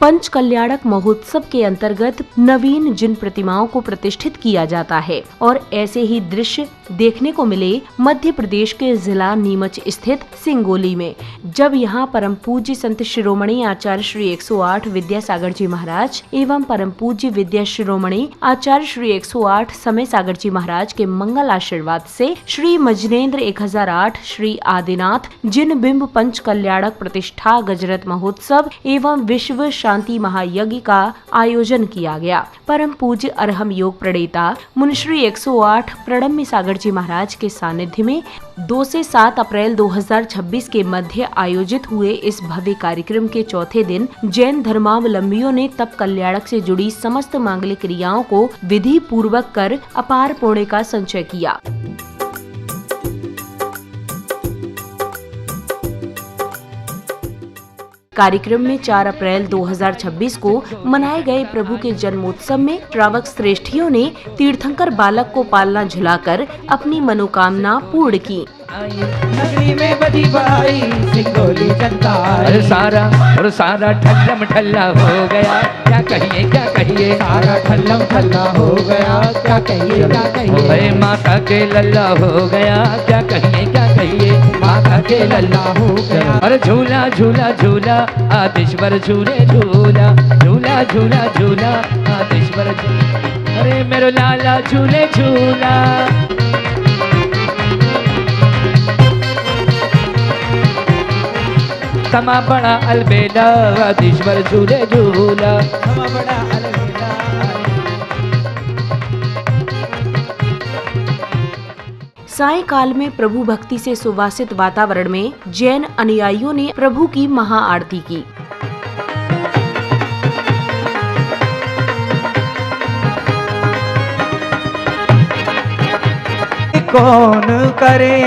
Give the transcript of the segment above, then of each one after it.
पंच कल्याणक महोत्सव के अंतर्गत नवीन जिन प्रतिमाओं को प्रतिष्ठित किया जाता है और ऐसे ही दृश्य देखने को मिले मध्य प्रदेश के जिला नीमच स्थित सिंगोली में, जब यहाँ परम पूज्य संत शिरोमणि आचार्य श्री 108 विद्यासागर जी महाराज एवं परम पूज्य विद्या शिरोमणि आचार्य श्री 108 समय सागर जी महाराज के मंगल आशीर्वाद से श्री मजनेन्द्र 1008 श्री आदिनाथ जिन बिंब पंच कल्याणक प्रतिष्ठा गजरत महोत्सव एवं विश्व शांति महायज्ञ का आयोजन किया गया। परम पूज्य अरहम योग प्रणेता मुनिश्री 108 प्रणम्य सागर जी महाराज के सानिध्य में 2 से 7 अप्रैल 2026 के मध्य आयोजित हुए इस भव्य कार्यक्रम के चौथे दिन जैन धर्मावलंबियों ने तप कल्याणक से जुड़ी समस्त मांगलिक क्रियाओं को विधि पूर्वक कर अपार पुण्य का संचय किया। कार्यक्रम में 4 अप्रैल 2026 को मनाए गए प्रभु के जन्मोत्सव में श्रावक श्रेष्ठियों ने तीर्थंकर बालक को पालना झुलाकर अपनी मनोकामना पूर्ण की। नगरी में बजी भाई सिंगोली जनता, और सारा ठल्लम ठल्ला हो गया, क्या कहिए सारा ठल्लम ठल्ला हो गया, क्या कहिए माता के लल्ला हो गया, क्या कहिए माता के लल्ला हो गया। और झूला झूला झूला आदेश्वर झूले झूला, झूला झूला झूला आदेश्वर झूला, अरे मेरे लाला झूले झूला। समा बड़ा अलबेला आदेश्वर झूले झूला, समा बड़ा अलबेला। सायंकाल में प्रभु भक्ति से सुवासित वातावरण में जैन अनुयायियों ने प्रभु की महाआरती की। कौन करे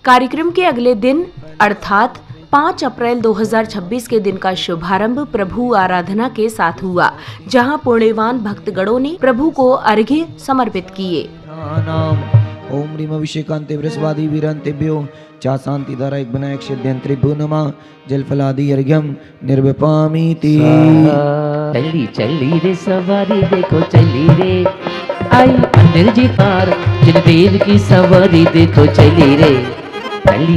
कार्यक्रम के अगले दिन अर्थात 5 अप्रैल 2026 के दिन का शुभारंभ प्रभु आराधना के साथ हुआ, जहां पुण्यवान भक्तगणों ने प्रभु को अर्घ्य समर्पित किए। ओम ह्रीम अभिषेकांते वृषवादी वीरांतेभ्यो चा शांति धारा एक विनायक सिद्ध्यंत्रिभ्यो नमः जलफलादि अर्घ्यम निर्विपामीति। चली चली रे सवारी देखो चली रे, आई मंदिर जी पार जिन देव की सवारी देखो चली रे,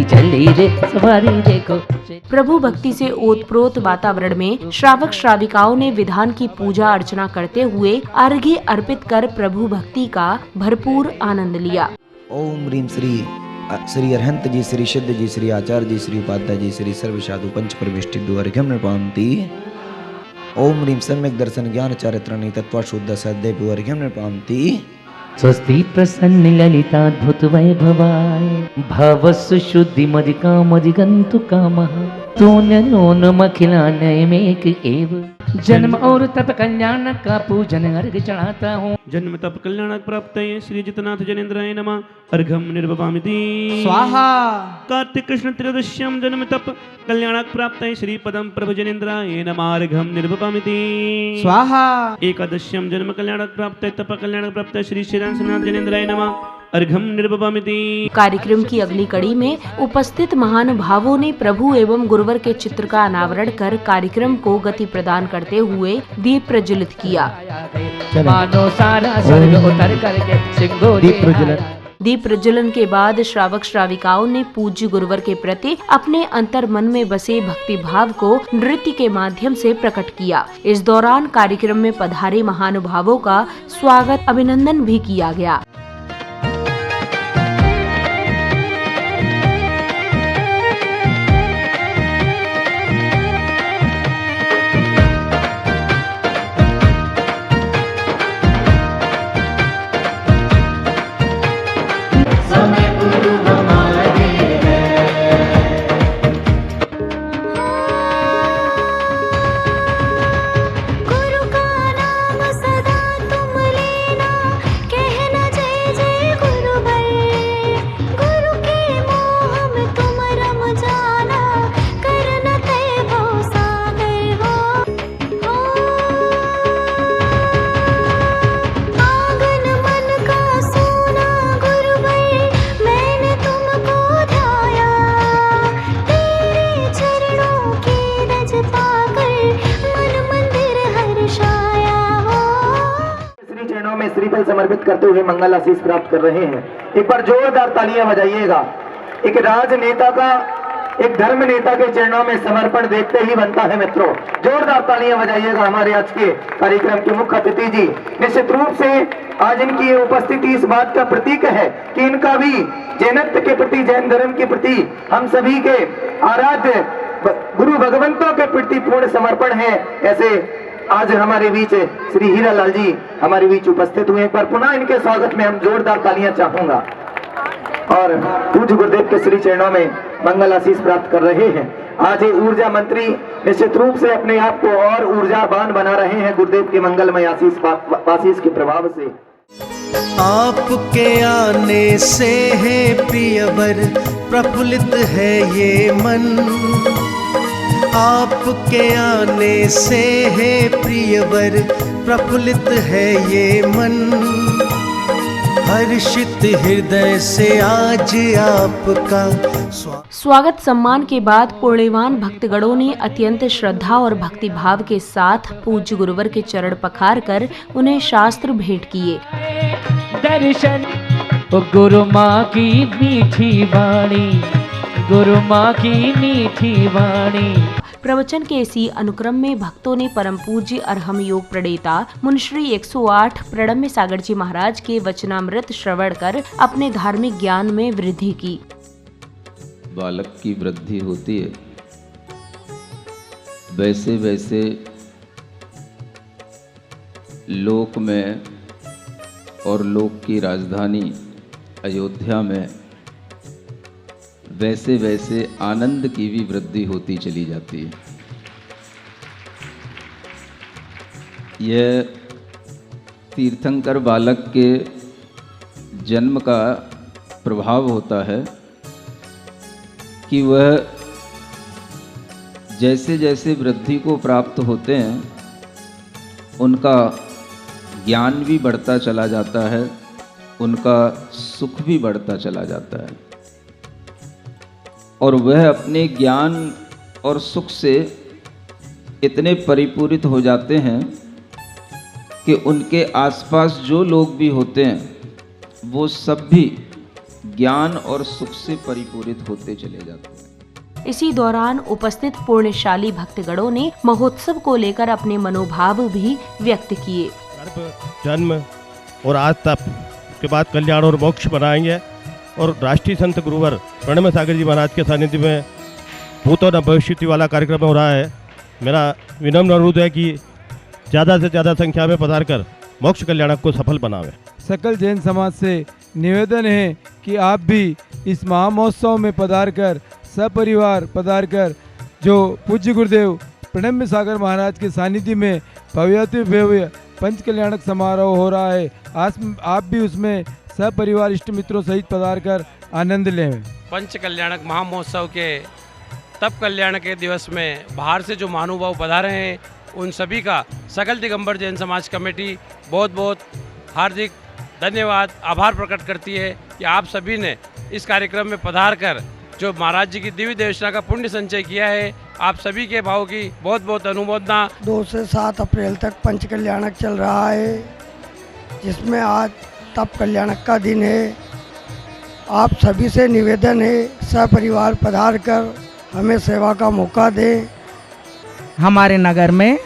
चली रे सवारी देखो। प्रभु भक्ति से ओतप्रोत वातावरण में श्रावक श्राविकाओं ने विधान की पूजा अर्चना करते हुए अर्घ्य अर्पित कर प्रभु भक्ति का भरपूर आनंद लिया। ओम ह्रीम श्री अरहंत जी, श्री सिद्ध जी, श्री आचार्य जी, श्री उपाध्याय जी, श्री सर्व साधु पंच प्रविष्टि अर्घ्यम नृपान्ति। ओम ह्रीम सम्यक दर्शन ज्ञान चारित्राणि तत्व शुद्ध सदैव अर्घ्यम नृपान्ति। स्वस्ति प्रसन्न ललिताद्भुत वैभवाय भवस्सु शुद्धि मदिका मदिगंतु कामः तून मखिलानयमेक एव। जन्म और तप कल्याण का पूजन अर्घ चढ़ाता हूँ। जन्म तप कल्याणक प्राप्त श्री जितनाथ जनेन्द्राय नमः अर्घम निर्वपामिति स्वाहा। कार्तिक कृष्ण त्रयोदश्यम जन्म तप कल्याणक प्राप्त श्री पदम प्रभु जनेन्द्राय नमः अर्घम निर्वपामिति स्वाहा। एकादश्यम जन्म कल्याणक प्राप्त तप कल्याणक प्राप्त श्री श्रीनाथ जनेन्द्राय नमः अर्घम निर्वपामिति। कार्यक्रम की अगली कड़ी में उपस्थित महानुभावों ने प्रभु एवं गुरुवर के चित्र का अनावरण कर कार्यक्रम को गति प्रदान करते हुए दीप प्रज्वलित किया। मानो सारा स्वर्ग उतर करके सिंगोली दीप प्रज्वलन के बाद श्रावक श्राविकाओं ने पूज्य गुरुवर के प्रति अपने अंतर मन में बसे भक्ति भाव को नृत्य के माध्यम से प्रकट किया। इस दौरान कार्यक्रम में पधारे महानुभावों का स्वागत अभिनंदन भी किया गया। गुरु का नाम सदा तुम लेना, कहना श्रीफल समर्पित करते हुए मंगल आशीष प्राप्त कर रहे हैं। एक बार जोरदार तालियां बजाइएगा। एक राजनेता का, एक धर्म नेता के चरणों में समर्पण देखते ही बनता है मित्रों। जोरदार तालियां बजाइएगा हमारे आज के कार्यक्रम के मुख्य अतिथि जी। निश्चित रूप से आज इनकी उपस्थिति इस बात का प्रतीक है कि इनका भी जैनत्व के प्रति, जैन धर्म के प्रति, हम सभी के आराध्य गुरु भगवंतों के प्रति पूर्ण समर्पण है। ऐसे आज हमारे बीच श्री हीरालाल जी हमारे बीच उपस्थित हुए। एक बार पुनः इनके स्वागत में हम जोरदार तालियां चाहूंगा और पूज्य गुरुदेव के श्री चरणों में मंगल आशीष प्राप्त कर रहे हैं। आज ये ऊर्जा मंत्री निश्चित रूप से अपने आप को और ऊर्जावान बना रहे हैं गुरुदेव के मंगलमय आशीष के प्रभाव से। आपके आने से है प्रियवर प्रफुल्लित है ये मन, आपके आने से है प्रियवर प्रफुल्लित है ये मन, हर्षित हृदय से आज आपका स्वागत सम्मान के बाद पुण्यवान भक्तगणों ने अत्यंत श्रद्धा और भक्ति भाव के साथ पूज्य गुरुवर के चरण पखार कर उन्हें शास्त्र भेंट किए। दर्शन गुरु माँ की मीठी वाणी, गुरु माँ की मीठी वाणी। प्रवचन के इसी अनुक्रम में भक्तों ने परम पूज्य अरहम योग प्रणेता मुनिश्री 108 प्रणम्य सागर जी महाराज के वचनामृत श्रवण कर अपने धार्मिक ज्ञान में वृद्धि की। बालक की वृद्धि होती है, वैसे वैसे लोक में और लोक की राजधानी अयोध्या में वैसे वैसे आनंद की भी वृद्धि होती चली जाती है। यह तीर्थंकर बालक के जन्म का प्रभाव होता है कि वह जैसे जैसे वृद्धि को प्राप्त होते हैं उनका ज्ञान भी बढ़ता चला जाता है, उनका सुख भी बढ़ता चला जाता है और वह अपने ज्ञान और सुख से इतने परिपूरित हो जाते हैं कि उनके आसपास जो लोग भी होते हैं वो सब भी ज्ञान और सुख से परिपूरित होते चले जाते हैं। इसी दौरान उपस्थित पुण्यशाली भक्तगणों ने महोत्सव को लेकर अपने मनोभाव भी व्यक्त किए। जन्म और आज तप के बाद कल्याण और मोक्ष बनाएंगे और राष्ट्रीय संत गुरुवर प्रणम्य सागर जी महाराज के सानिध्य में भूत और भविष्य वाला कार्यक्रम हो रहा है। मेरा विनम्र अनुरोध है कि ज़्यादा से ज़्यादा संख्या में पधार कर मोक्ष कल्याणक को सफल बनावे। सकल जैन समाज से निवेदन है कि आप भी इस महामहोत्सव में पधार कर, सपरिवार पधार कर, जो पूज्य गुरुदेव प्रणम्य सागर महाराज के सानिध्य में भव्याति भव्य पंच कल्याणक समारोह हो रहा है, आप भी उसमें सपरिवार इष्ट मित्रों सहित पधार कर आनंद लें। पंच कल्याणक महामहोत्सव के तप कल्याण के दिवस में बाहर से जो महानुभाव पधारे हैं उन सभी का सकल दिगंबर जैन समाज कमेटी बहुत बहुत हार्दिक धन्यवाद, आभार प्रकट करती है कि आप सभी ने इस कार्यक्रम में पधार कर जो महाराज जी की दिव्य देवशना का पुण्य संचय किया है, आप सभी के भाव की बहुत बहुत अनुमोदना। 2 से 7 अप्रैल तक पंच कल्याणक चल रहा है, जिसमें आज तप कल्याणक का दिन है। आप सभी से निवेदन है सपरिवार पधार कर हमें सेवा का मौका दें। हमारे नगर में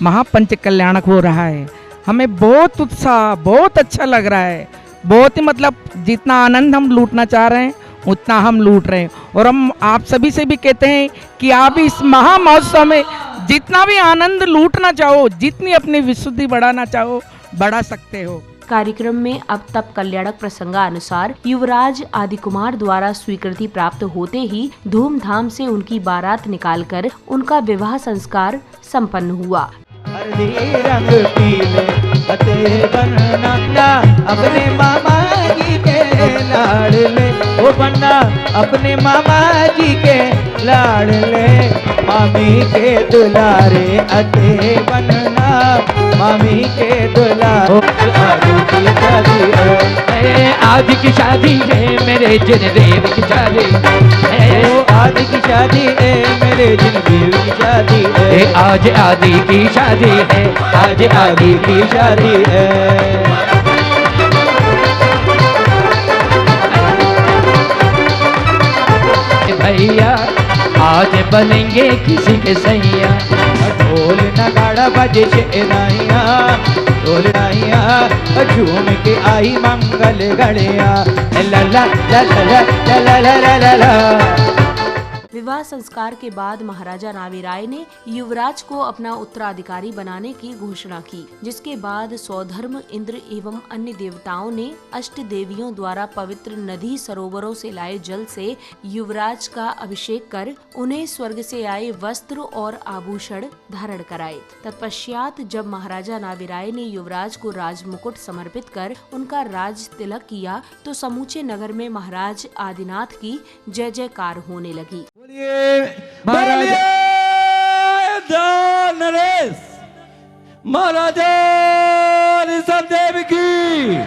महापंच कल्याणक हो रहा है, हमें बहुत उत्साह, बहुत अच्छा लग रहा है। बहुत ही मतलब जितना आनंद हम लूटना चाह रहे हैं उतना हम लूट रहे हैं और हम आप सभी से भी कहते हैं कि आप इस महा महोत्सव में जितना भी आनंद लूटना चाहो, जितनी अपनी विशुद्धि बढ़ाना चाहो बढ़ा सकते हो। कार्यक्रम में अब तप कल्याणक प्रसंगानुसार युवराज आदि कुमार द्वारा स्वीकृति प्राप्त होते ही धूमधाम से उनकी बारात निकालकर उनका विवाह संस्कार संपन्न हुआ। हल्दी रंग पीले पते बनना अपने मामा जी के लाडले, ओ बन्ना अपने मामा जी के लाडले, मामी के दुलारे अते बनना, मामी के दुलारे। आज की शादी है मेरे जनदेव की शादी है, आज की शादी है मेरे जनदेव की शादी है, आज आदि की शादी है, आज आदि की शादी है। भैया, आज बनेंगे किसी के सैया। ढोल नगाड़ा बजे शहनाइया, ढोल नाइया, झूम के आई मंगल गड़िया, ला ला ला ला ला ला ला ला ला। विवाह संस्कार के बाद महाराजा नावीराय ने युवराज को अपना उत्तराधिकारी बनाने की घोषणा की, जिसके बाद सौधर्म, इंद्र एवं अन्य देवताओं ने अष्ट देवियों द्वारा पवित्र नदी सरोवरों से लाए जल से युवराज का अभिषेक कर उन्हें स्वर्ग से आए वस्त्र और आभूषण धारण कराए। तत्पश्चात जब महाराजा नावीराय ने युवराज को राजमुकुट समर्पित कर उनका राज तिलक किया तो समूचे नगर में महाराज आदिनाथ की जय जयकार होने लगी। महाराजा नरेश, महाराजा ऋषभदेव की।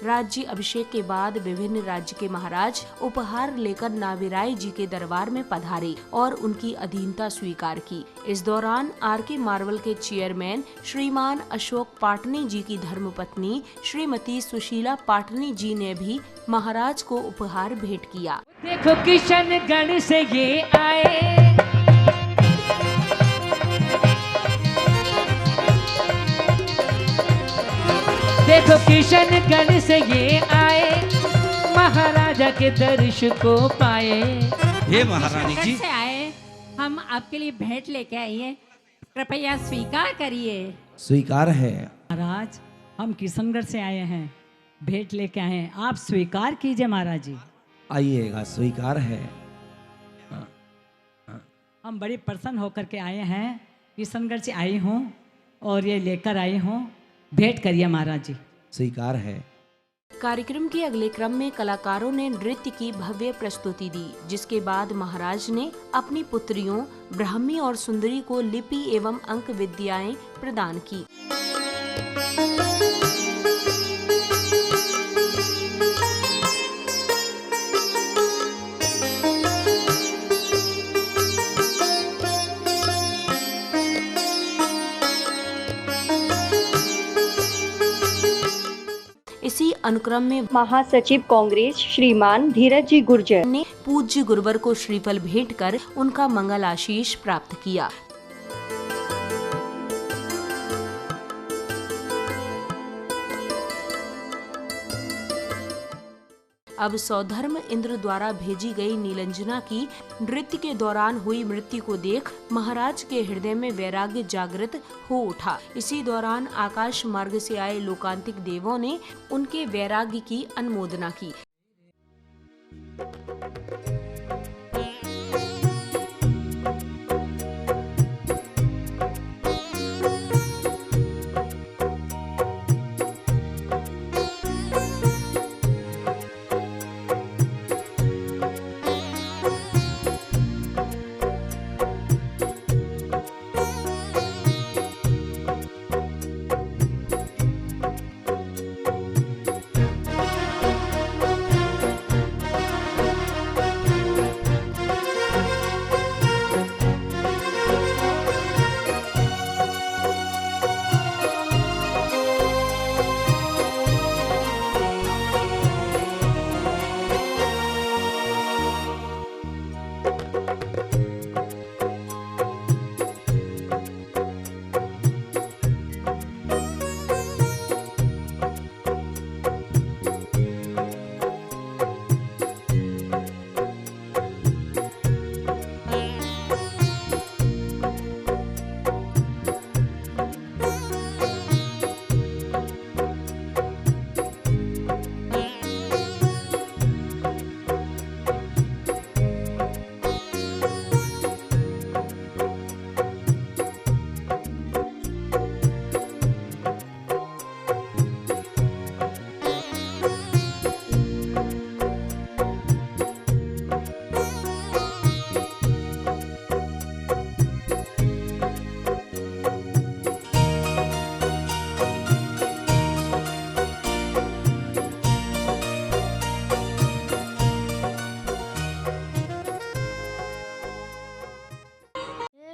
राज्य अभिषेक के बाद विभिन्न राज्य के महाराज उपहार लेकर नावीराय जी के दरबार में पधारे और उनकी अधीनता स्वीकार की। इस दौरान आर.के. मार्बल के चेयरमैन श्रीमान अशोक पाटनी जी की धर्मपत्नी श्रीमती सुशीला पाटनी जी ने भी महाराज को उपहार भेंट किया। देखो किशनगढ़ से ये आए, देखो किशनगढ़ से ये आए, महाराजा के दर्श को पाए। हे महारानी जी, से आए, हम आपके लिए भेंट लेके आई हैं, कृपया स्वीकार करिए। स्वीकार है महाराज, हम किशनगढ़ से आए हैं, भेंट लेके आए हैं, आप स्वीकार कीजिए महाराज जी। आइएगा, स्वीकार है। हम बड़ी प्रसन्न होकर के आए हैं, किशनगढ़ से आई हूँ और ये लेकर आई हूँ, भेंट करिए महाराज जी। स्वीकार है। कार्यक्रम के अगले क्रम में कलाकारों ने नृत्य की भव्य प्रस्तुति दी, जिसके बाद महाराज ने अपनी पुत्रियों ब्राह्मी और सुंदरी को लिपि एवं अंक विद्याएं प्रदान की। इसी अनुक्रम में महासचिव कांग्रेस श्रीमान धीरज जी गुर्जर ने पूज्य गुरुवर को श्रीफल भेंट कर उनका मंगल आशीष प्राप्त किया। अब सौधर्म इंद्र द्वारा भेजी गई नीलंजना की नृत्य के दौरान हुई मृत्यु को देख महाराज के हृदय में वैराग्य जागृत हो उठा। इसी दौरान आकाश मार्ग से आए लोकांतिक देवों ने उनके वैराग्य की अनुमोदना की।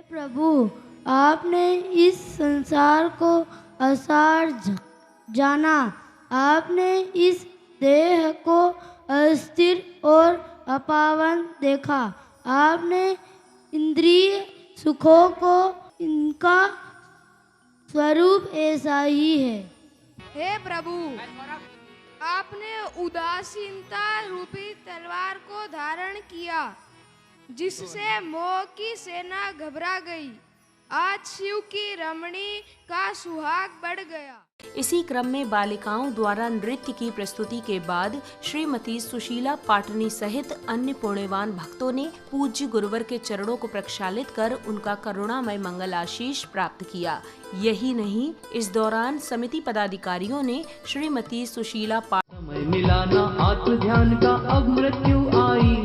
प्रभु, आपने इस संसार को असार जाना, आपने इस देह को अस्थिर और अपावन देखा। आपने इंद्रिय सुखों को, इनका स्वरूप ऐसा ही है। हे प्रभु, आपने उदासीनता रूपी तलवार को धारण किया, जिससे मोह की सेना घबरा गई। आज शिव की रमणी का सुहाग बढ़ गया। इसी क्रम में बालिकाओं द्वारा नृत्य की प्रस्तुति के बाद श्रीमती सुशीला पाटनी सहित अन्य पुण्यवान भक्तों ने पूज्य गुरुवर के चरणों को प्रक्षालित कर उनका करुणामय मंगल आशीष प्राप्त किया। यही नहीं, इस दौरान समिति पदाधिकारियों ने श्रीमती सुशीला समय मिलाना आत्म ध्यान का अब मृत्यु आई,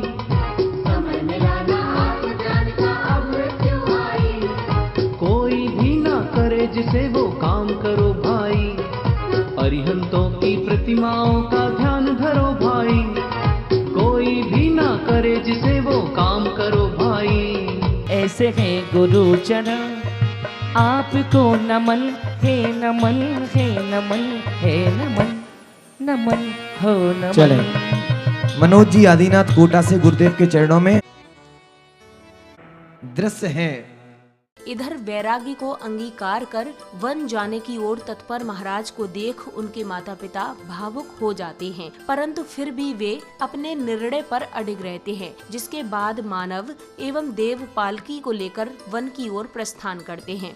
समय मिलाना आत्म ध्यान का अब मृत्यु आई। कोई भी ना करे जिसे वो काम करो भाई, अरिहंतों की प्रतिमाओं का ध्यान धरो भाई। कोई भी ना करे जिसे वो काम करो भाई। ऐसे है गुरुचरण आपको नमन, हे नमन, हे नमन, हे नमन, नमन हो नमन। चले मनोज जी आदिनाथ कोटा से गुरुदेव के चरणों में दृश्य है। इधर वैरागी को अंगीकार कर वन जाने की ओर तत्पर महाराज को देख उनके माता पिता भावुक हो जाते हैं, परंतु फिर भी वे अपने निर्णय पर अडिग रहते हैं, जिसके बाद मानव एवं देव पालकी को लेकर वन की ओर प्रस्थान करते हैं।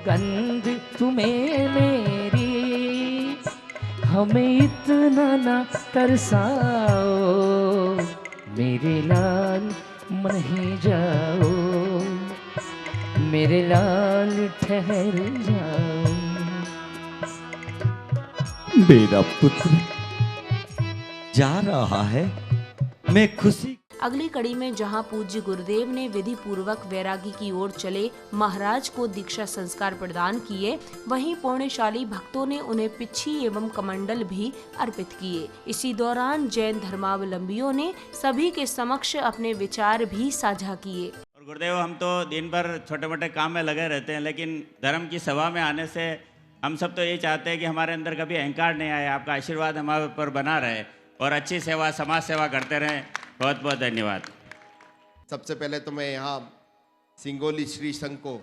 गंध तुम्हें मेरी, हमें इतना ना तरसाओ, मेरे लाल नहीं जाओ, मेरे लाल ठहर जाओ। मेरा पुत्र जा रहा है, मैं खुशी। अगली कड़ी में जहां पूज्य गुरुदेव ने विधि पूर्वक वैरागी की ओर चले महाराज को दीक्षा संस्कार प्रदान किए, वहीं पुण्यशाली भक्तों ने उन्हें पिच्छी एवं कमंडल भी अर्पित किए। इसी दौरान जैन धर्मावलंबियों ने सभी के समक्ष अपने विचार भी साझा किए। और गुरुदेव, हम तो दिन भर छोटे मोटे काम में लगे रहते हैं, लेकिन धर्म की सभा में आने से हम सब तो यही चाहते हैं कि हमारे अंदर कभी अहंकार नहीं आए, आपका आशीर्वाद हमारे ऊपर बना रहे और अच्छी सेवा, समाज सेवा करते रहें। बहुत बहुत धन्यवाद। सबसे पहले तो मैं यहाँ सिंगोली श्री संघ को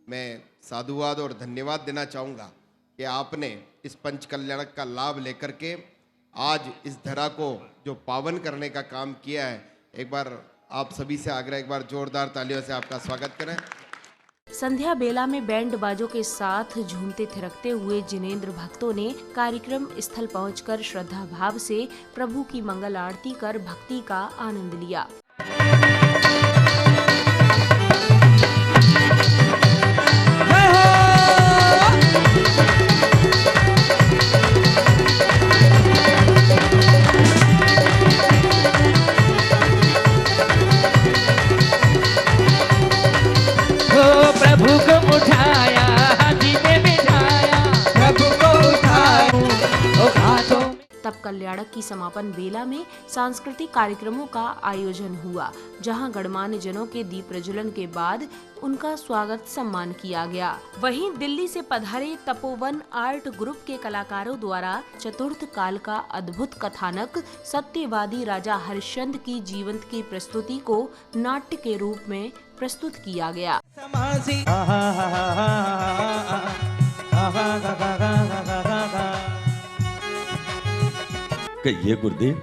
मैं साधुवाद और धन्यवाद देना चाहूँगा कि आपने इस पंच कल्याणक का लाभ लेकर के आज इस धरा को जो पावन करने का काम किया है। एक बार आप सभी से आग्रह, एक बार जोरदार तालियों से आपका स्वागत करें। संध्या बेला में बैंड बाजों के साथ झूमते थिरकते हुए जिनेंद्र भक्तों ने कार्यक्रम स्थल पहुंचकर श्रद्धा भाव से प्रभु की मंगल आरती कर भक्ति का आनंद लिया। प्रभु को उठाया, हाथी पे बिठाया, प्रभु को उठाया, ओ हाथों। तब कल्याणक की समापन बेला में सांस्कृतिक कार्यक्रमों का आयोजन हुआ, जहां गणमान्य जनों के दीप प्रज्वलन के बाद उनका स्वागत सम्मान किया गया। वहीं दिल्ली से पधारे तपोवन आर्ट ग्रुप के कलाकारों द्वारा चतुर्थ काल का अद्भुत कथानक सत्यवादी राजा हरिश्चंद्र की जीवंत की प्रस्तुति को नाट्य के रूप में प्रस्तुत किया गया। कहिए गुरुदेव,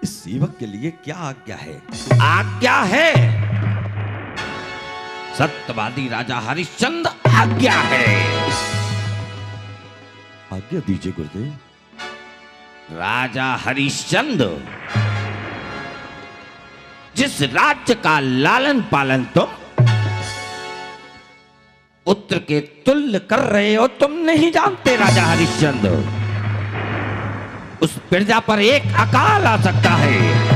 इस सेवक के लिए क्या आज्ञा है? आज्ञा है, सत्यवादी राजा हरिश्चंद्र आज्ञा है। आज्ञा दीजिए गुरुदेव। राजा हरिश्चंद्र, जिस राज्य का लालन पालन तुम पुत्र के तुल्य कर रहे हो, तुम नहीं जानते राजा हरिश्चंद्र, उस प्रजा पर एक अकाल आ सकता है।